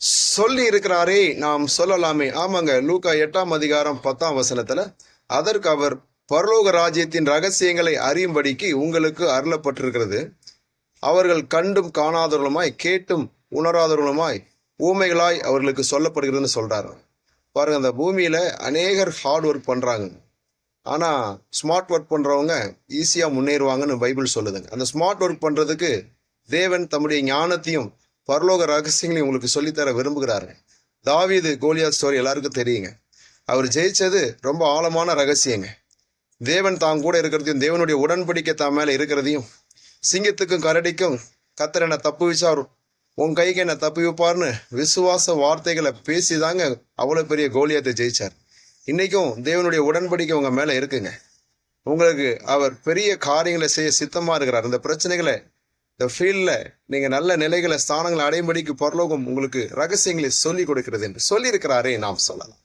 சொல்லி இருக்கிறாரே நாம் சொல்லலாமே. ஆமாங்க, லூக்கா 8:10 அதற்கு அவர், பரலோக ராஜ்யத்தின் ரகசியங்களை அறியும்படிக்கு உங்களுக்கு அருளப்பட்டிருக்கிறது. அவர்கள் கண்டும் காணாதவர்களுமாய், கேட்டும் உணராதவர்களுமாய், ஊமைகளாய் அவர்களுக்கு சொல்லப்படுகிறதுன்னு சொல்றாரு. பாருங்க, அந்த பூமியில அநேகர் ஹார்ட் ஒர்க் பண்றாங்க. ஆனா ஸ்மார்ட் ஒர்க் பண்றவங்க ஈஸியா முன்னேறுவாங்கன்னு பைபிள் சொல்லுதுங்க. அந்த ஸ்மார்ட் ஒர்க் பண்றதுக்கு தேவன் தம்முடைய ஞானத்தையும் பரலோக ரகசியங்களையும் உங்களுக்கு சொல்லித்தர விரும்புகிறாரு. தாவீது கோலியாத் ஸ்டோரி எல்லாருக்கும் தெரியுங்க. அவர் ஜெயிச்சது ரொம்ப ஆழமான ரகசியங்க. தேவன் தாங்க கூட இருக்கிறதையும், தேவனுடைய உடன்படிக்கை தான் மேல இருக்கிறதையும், சிங்கத்துக்கும் கரடிக்கும் கத்தர் என்ன தப்பு வச்சார், உன் கைக்கு என்ன தப்பு வைப்பார்னு விசுவாச வார்த்தைகளை பேசிதாங்க அவ்வளவு பெரிய கோலியாத்தை ஜெயிச்சார். இன்னைக்கும் தேவனுடைய உடன்படிக்கை உங்க மேல இருக்குங்க. உங்களுக்கு அவர் பெரிய காரியங்களை செய்ய சித்தமா இருக்கிறார். இந்த பிரச்சனைகளை, இந்த ஃபீல்ட்ல நீங்க நல்ல நிலைகளை, ஸ்தானங்களை அடையும்படிக்கு பரலோகம் உங்களுக்கு ரகசியங்களை சொல்லி கொடுக்கிறது என்று சொல்லி இருக்கிறாரே நாம் சொல்லலாம்.